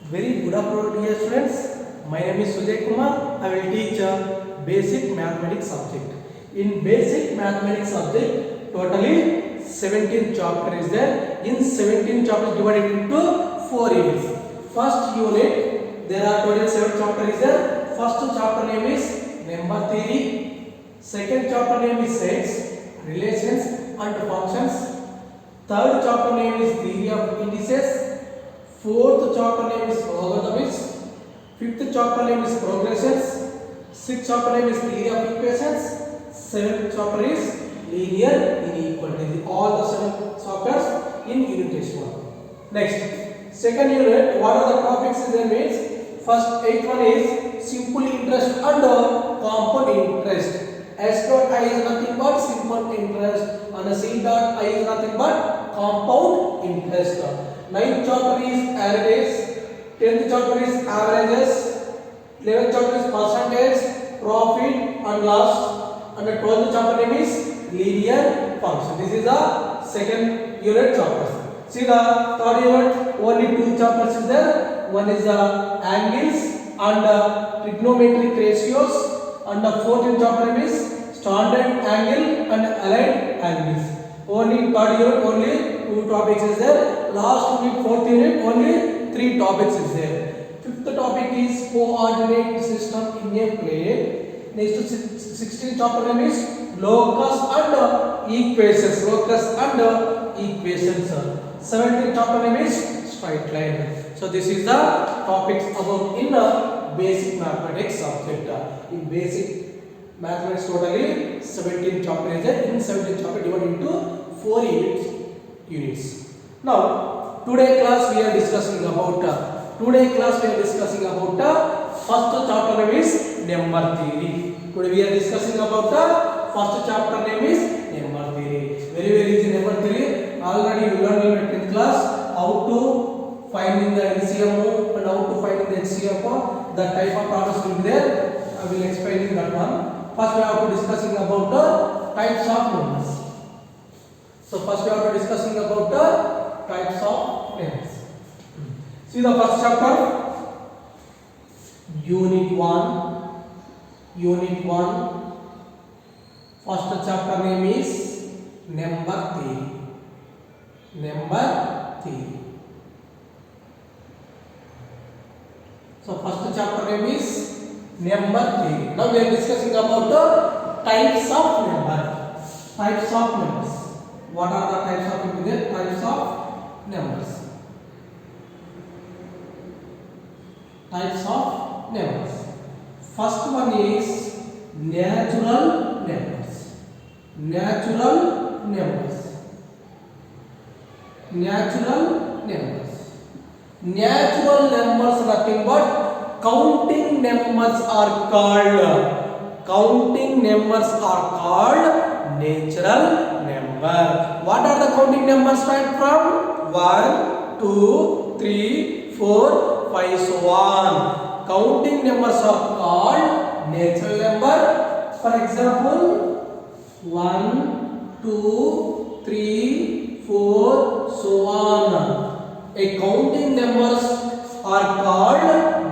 Very good afternoon, dear students. My name is Sujay Kumar. I will teach basic mathematics subject. In basic mathematics subject, totally 17 chapter is there. In 17 chapters divided into 4 units. First unit, there are total 7 chapter is there. First chapter name is number theory. Second chapter name is sets, relations and functions. Third chapter name is theory of indices. Fourth chapter name is logarithms. Fifth chapter name is progressions. Sixth chapter name is theory of equations. Seventh chapter is linear inequality. All the 7 chapters in unit test 1. Next, second unit, what are the topics there means? First 8th one is simple interest and compound interest. S dot I is nothing but simple interest and C dot I is nothing but compound interest. 9th chapter is averages, 10th chapter is averages, 11th chapter is percentage, profit and loss, and the 12th chapter name is linear function. This is the second unit chapter. See the third unit, only 2 chapters is there. One is the angles and trigonometric ratios, and the 14th chapter name is standard angle and aligned angles. Only third unit, only 2 topics is there. Last unit, fourth unit, only 3 topics is there. Fifth topic is coordinate system in a plane. Next 16th chapter name is locus and equations. Locus and equations. 17th chapter name is straight line. So this is the topics about in basic mathematics subject. In basic mathematics totally 17 chapter is there. In 17 chapter divided into 4 units. Now today class we are discussing about first chapter name is number theory. Today we are discussing about the first chapter name is number theory. Very easy number theory. Already you learned in 10th class how to find in the LCM and how to find in the HCF. The type of problems will be there. I will explain in that one. First we have to discussing about the types of numbers. So first we are discussing about the types of numbers. See the first chapter, Unit 1. First chapter name is number theory. So first chapter name is number theory. Now we are discussing about the types of numbers. What are the types of numbers? Types of numbers. First one is natural numbers. Natural numbers nothing but counting numbers are called natural number. What are the counting numbers start from? 1, 2, 3, 4, 5, so on. Counting numbers are called natural number. For example, 1, 2, 3, 4, so on. A counting numbers are called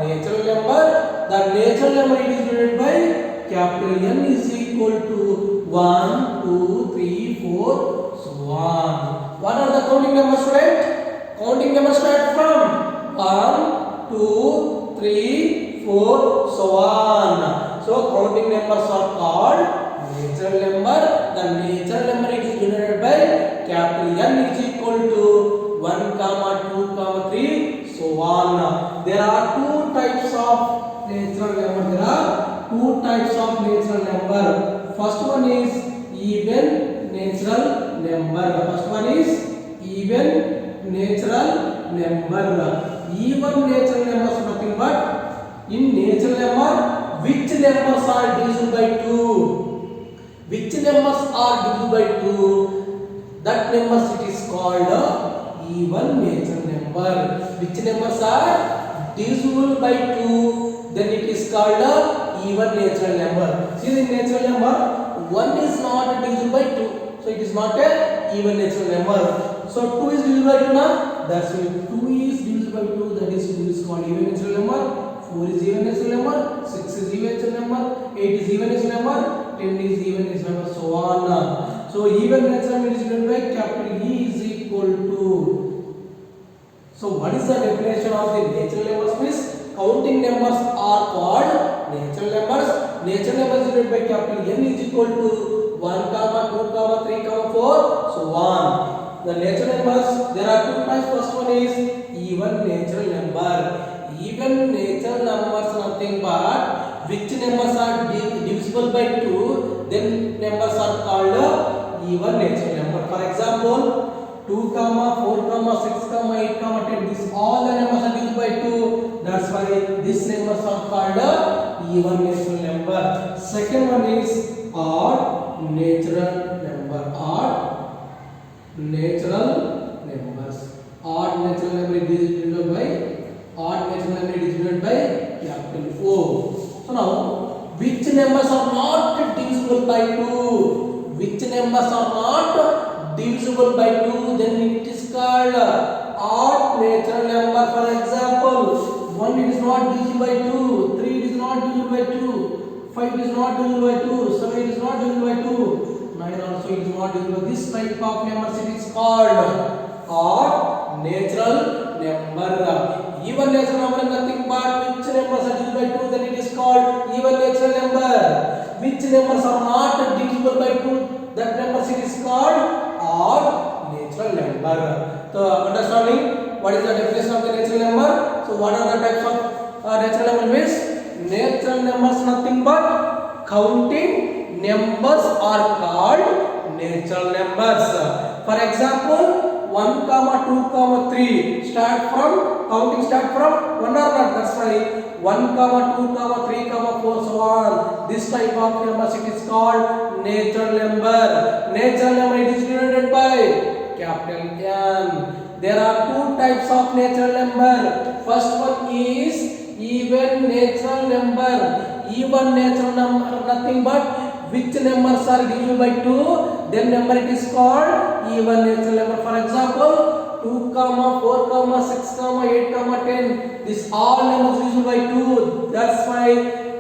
natural number. The natural number is denoted by capital N is equal to 1, 2, 3, 4, so on. What are the counting numbers, student? Counting numbers start from 1, 2, 3, 4, so on. So counting numbers are called natural number. The natural number is denoted by capital N is equal to 1, 2, 3, so on. There are 2 types of natural number. First one is even natural number. Even natural numbers nothing but in natural number which numbers are divisible by 2. That numbers it is called even natural number. Which numbers are divisible by 2, then it is called even natural number. See the natural number, 1 is not divisible by 2, so it is not a even natural number. So 2 is divisible by 2 now. That's why 2 is divisible by 2. That is called 10 is even is number, so on. So even natural number is denoted by capital E is equal to. So what is the definition of the natural numbers? Means counting numbers are called natural numbers. Natural numbers denoted by capital N is equal to 1, 2, 3, 4, so on. The natural numbers, there are two types. First one is even natural number. Even natural numbers nothing but which numbers are divisible by 2, then numbers are called even natural number. For example, 2, 4, 6, 8, 10, these all the numbers are divisible by 2. That's why these numbers are called even natural number. Second one is odd natural number. Odd natural numbers. Odd natural number is denoted by capital O. So now, which numbers are not divisible by 2? Which numbers are not divisible by 2? Then it is called odd natural number. For example, 1 is not divisible by 2, 3 is not divisible by 2, 5 is not divisible by 2, 7 is not divisible by 2, 9 also is not divisible by. This type of numbers it is called odd natural number. Even natural number is nothing but which numbers are divisible by 2, then it is called even natural number. Which numbers are not divisible by 2, that numbers it is called odd natural number. So understanding what is the definition of the natural number? So what are the types of natural number? Means natural numbers nothing but counting numbers are called natural numbers. For example, 1, 2, 3 counting start from 1 or not. That's why 1, 2, 3, 4, so on. This type of numbers it is called natural number. Natural number it is denoted by capital N. There are two types of natural number. First one is even natural number. Even natural number nothing but which numbers are divisible by 2, then number it is called even natural number. For example, 2, 4, 6, 8, 10. This all numbers divisible by 2. That's why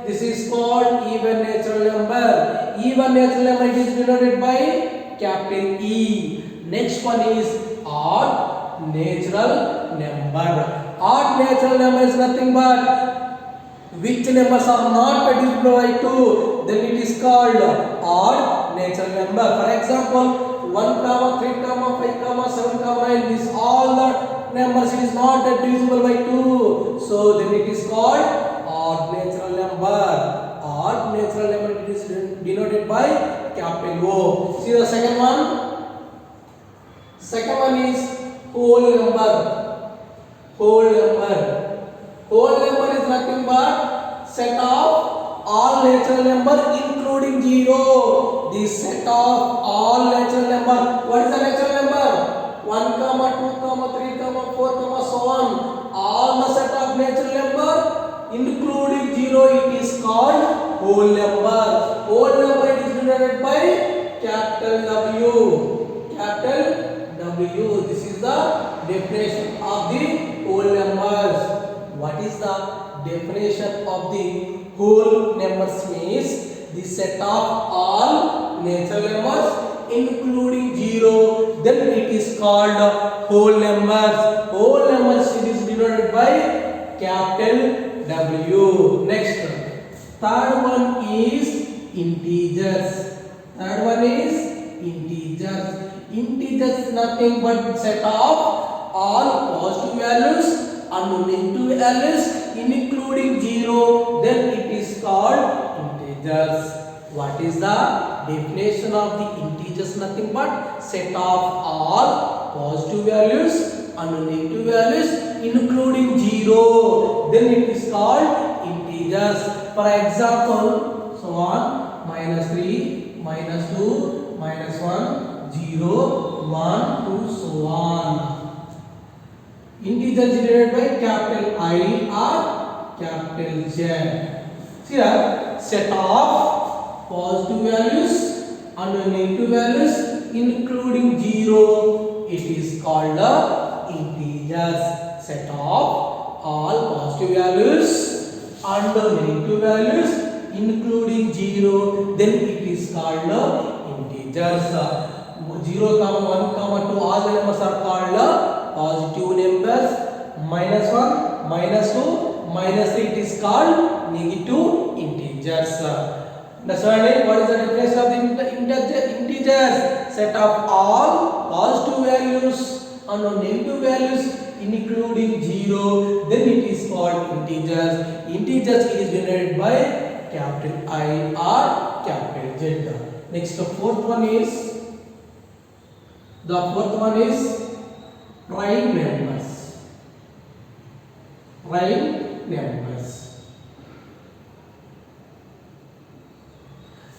this is called even natural number. Even natural number it is denoted by capital E. Next one is odd natural number. Odd natural number is nothing but which numbers are not divisible by 2, then it is called odd natural number. For example, 1, 3, 5, 7, 9, these all the numbers it is not divisible by 2, so then it is called odd natural number. Odd natural number it is denoted by capital O. See the second one. Second one is whole number. Whole number. Whole number is nothing but set of all natural number including 0. The set of all natural number. What is the natural number? 1, 2, 3, 4, so on. All the set of natural number including 0, it is called whole number. Whole number it is denoted by capital W. Capital W. This is the definition of the whole numbers. What is the definition of the whole numbers? Means the set of all natural numbers including 0, then it is called whole numbers. Whole numbers it is denoted by capital W. Next, third one is integers. Third one is integers. Integers nothing but set of all positive values and negative values including 0, then it is called integers. What is the definition of the integers? Nothing but set of all positive values and negative values including 0, then it is called integers. For example, so on, -3, -2, -1, 0, 1, 2, so on. Integers generated by capital I or capital Z. See here, set of positive values and negative values including 0, it is called integers. Set of all positive values and negative values including 0, then it is called integers. 0, 1, 2, all the numbers are called positive numbers. -1, -2, -3, it is called negative integers. Understanding what is the definition of the integers? Set of all positive values and negative values including 0, then it is called integers. Integers is denoted by capital I or capital Z. Next, the fourth one is prime numbers. Prime numbers.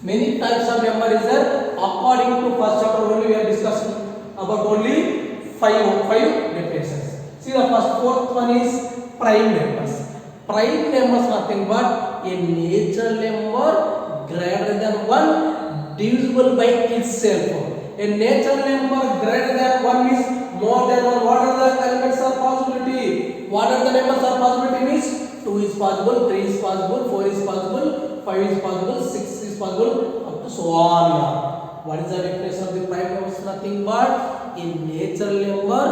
Many types of number is there. According to first chapter only we are discussing about only five definitions. See the fourth one is prime numbers. Prime numbers nothing but a natural number greater than 1 divisible by itself. A natural number greater than 1 is more than 1. What are the elements of possibility? What are the numbers of possibility means 2 is possible, 3 is possible, 4 is possible, 5 is possible, 6 is possible, up to so on. What is the definition of the prime numbers? Nothing but a natural number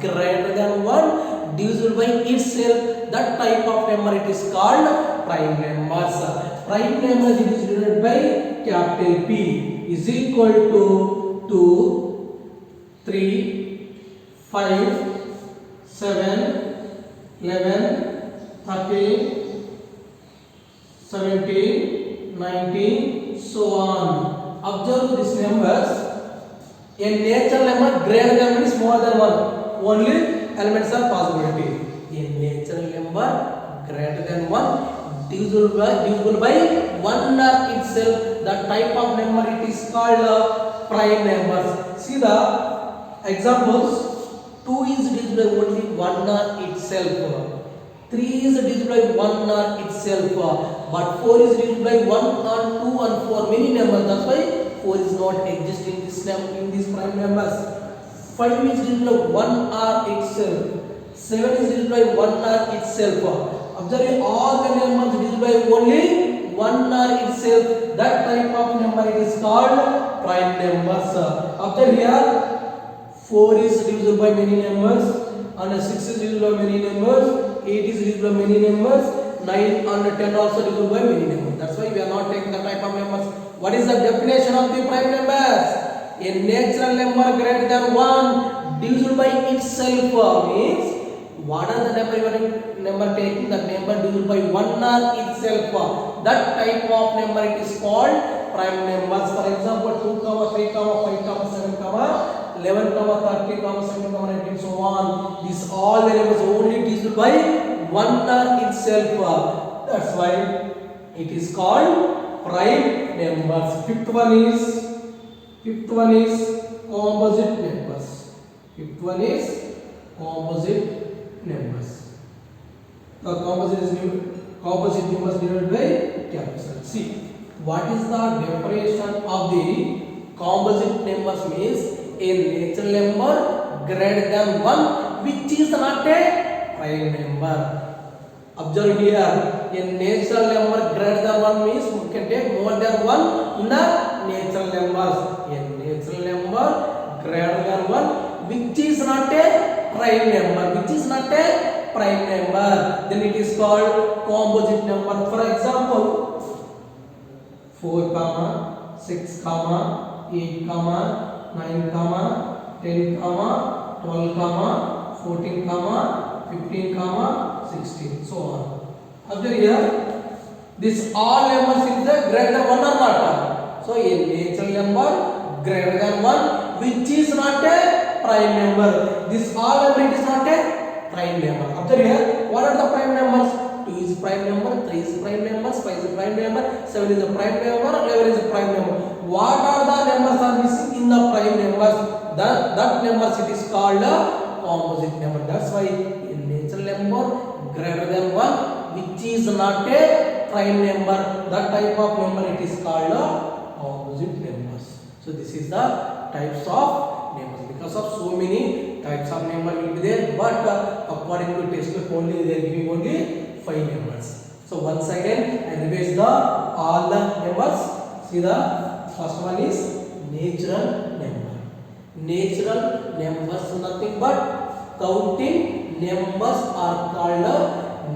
greater than 1 divisible by itself. That type of number it is called prime numbers. Prime numbers it is denoted by capital P is equal to 2, 3, 5, 7, 11, 13, 17, 19, so on. Observe these numbers. A natural number greater than is more than 1. Only elements are possibility. A natural number greater than 1 divisible by 1 or itself. That type of number it is called prime numbers. See the examples. 2 is divisible by only 1 or itself. 3 is divisible by 1 or itself. But 4 is divisible by 1 or 2 and 4 many numbers. That's why 4 is not existing in these prime numbers. 5 is divisible by 1 or itself. 7 is divisible by 1 or itself. Observe all the numbers divisible by only 1 or itself. That type of number it is called prime numbers. Observe here 4 is divisible by many numbers and 6 is divisible by many numbers, 8 is divisible by many numbers, 9 and 10 also divisible by many numbers. That's why we are not taking the type of numbers. What is the definition of the prime numbers? A natural number greater than 1 divisible by itself means what are the number taking the number divisible by 1 or itself. That type of number it is called prime numbers. For example 2, 3, 5, 7, 11, 30, 7, 19, so on. These all the numbers only divisible by 1 or itself. That's why it is called prime numbers. Fifth one is composite numbers. Fifth one is composite numbers. The composite numbers denoted by capital C. What is the definition of the composite numbers? Means a natural number greater than 1 which is not a prime number. Observe here, a natural number greater than 1 means we can take more than 1 in the natural numbers. A natural number greater than 1 which is not a prime number. Then it is called composite number. For example 4, 6, 8, 9, 10, 12, 14, 15, 16, so on. Observe here, this all numbers is greater than 1 or not. So a natural number greater than 1 which is not a prime number. This all number is not a prime number. Observe here, what are the prime numbers? 2 is prime number, 3 is prime number, 5 is a prime number, 7 is a prime number, 11 is a prime number. What are the numbers are missing in the prime numbers? That numbers it is called a composite number. That's why a natural number greater than 1 which is not a prime number. That type of number it is called a composite numbers. So this is the types of numbers. Because of so many types of number will be there, but according to textbook only they are giving only 5 numbers. So once again I revise the all the numbers. See the first one is natural number. Natural numbers nothing but counting numbers are called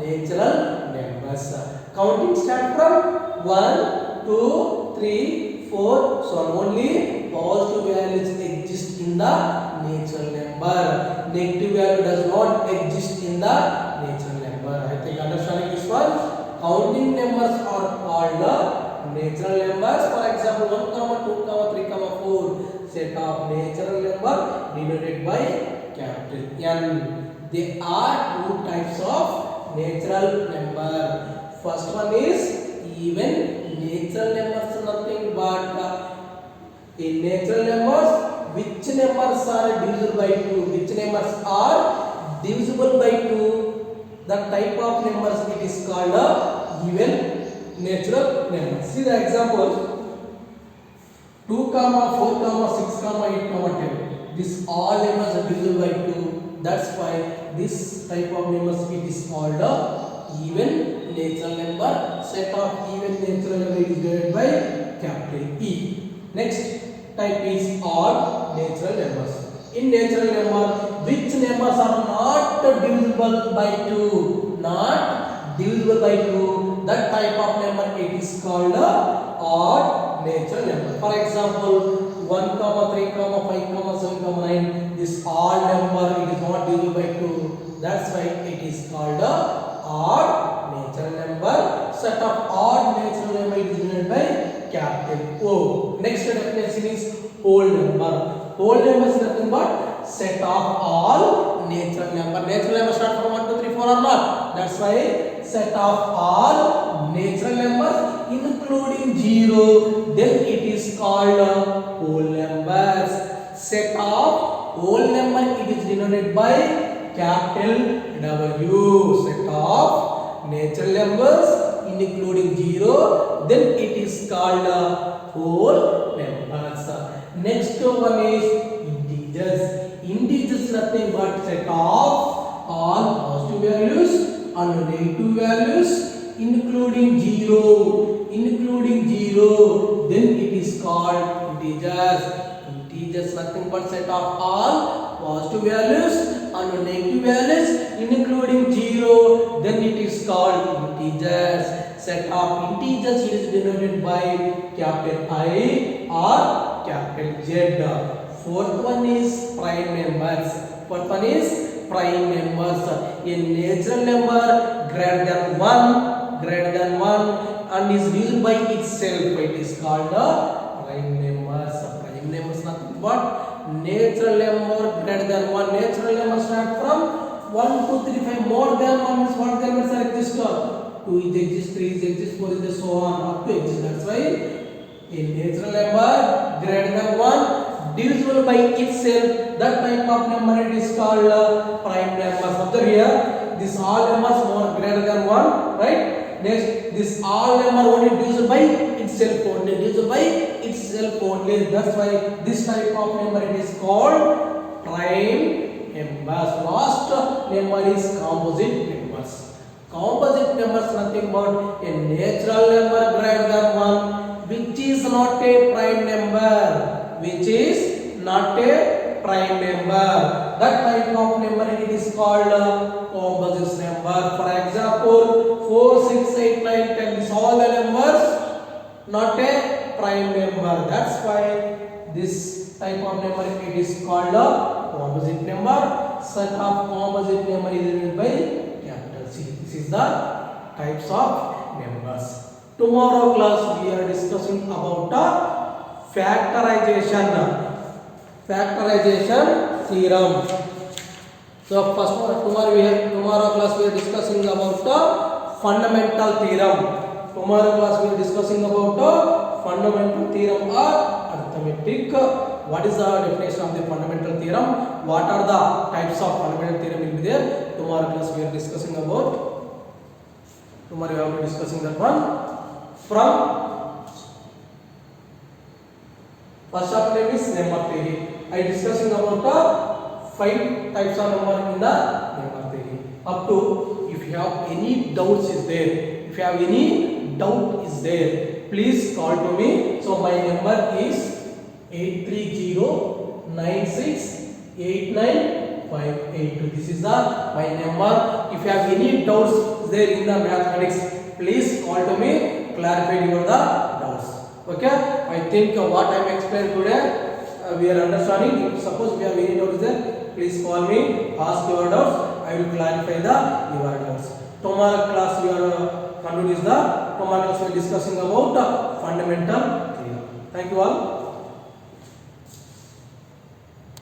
natural numbers. Counting start from 1, 2, 3, 4. So only positive values exist in the natural number. Negative value does not exist in the natural number. I think understanding this one. Counting numbers are called natural numbers. For example, 1, 2, 3, 4 set of natural number denoted by capital N. There are two types of natural number. First one is even natural numbers, nothing but in natural numbers, which numbers are divisible by 2? Which numbers are divisible by 2? The type of numbers it is called even natural numbers. See the examples: 2, 4, 6, 8, 10. This all numbers are divisible by 2. That's why this type of numbers it is called even natural number. Set of even natural number is divided by capital E. Next type is odd natural numbers. In natural number, which numbers are not divisible by 2? Not divisible by 2. That type of number it is called odd natural number. For example, 1, 3, 5, 7, 9. This odd number it is not divisible by 2. That's why it is called odd natural number. Set of odd natural number is denoted by capital O. Next definition is whole number. Whole number is nothing but set of all natural number. Natural number start from 1, 2, 3, 4 or not. That's why set of all natural numbers including 0. Then it is called whole numbers. Set of whole number it is denoted by capital W. Set of natural numbers including 0. Then it is called whole numbers. Next one is integers. Integers nothing but set of all positive values and negative values including 0. Including 0. Then it is called integers. Integers nothing but set of all positive values and negative values including 0. Then it is called integers. Set of integers is denoted by capital I or capital Z. Fourth one is prime numbers. Fourth one is prime numbers. A natural number greater than 1 and is divisible by itself. It is called prime numbers. Prime numbers nothing but natural number greater than 1. Natural number start from 1, 2, 3, 5. More than 1 means what numbers are exist? 2 is exist, 3 is exist, 4 is exist, so on up to exist. That's why a natural number greater than 1 divisible by itself, that type of number it is called prime numbers. Observe here, this all numbers more greater than 1, right? Next, this all number only divisible by itself only, divisible by itself only. That's why this type of number it is called prime numbers. Last number is composite numbers. Composite numbers nothing but a natural number greater than 1 which is not a prime number. Which is not a prime number. That type of number it is called composite number. For example, 4, 6, 8, 9, 10. These all the numbers not a prime number. That's why this type of number it is called a composite number. Set of composite number is written by this is the types of numbers. Tomorrow class we are discussing about factorization theorem. So first tomorrow class we are discussing about fundamental theorem. Tomorrow class we are discussing about fundamental theorem or arithmetic. What is the definition of the fundamental theorem? What are the types of fundamental theorem will be there? Tomorrow class we are discussing about. Tomorrow we will be discussing that one. From first of name is number theory. I discussing about 5 types of number in the number theory. Up to if you have any doubts is there, If you have any doubt is there, please call to me. So my number is 830968958. This is the my number. If you have any doubts there in the mathematics, please call to me, clarify your the doubts. Okay, I think what I am explaining today we are understanding. If suppose we have any doubts there, please call me, ask your doubts, I will clarify the your doubts. Tomorrow class we are tomorrow class we are discussing about fundamental theorem. Thank you all.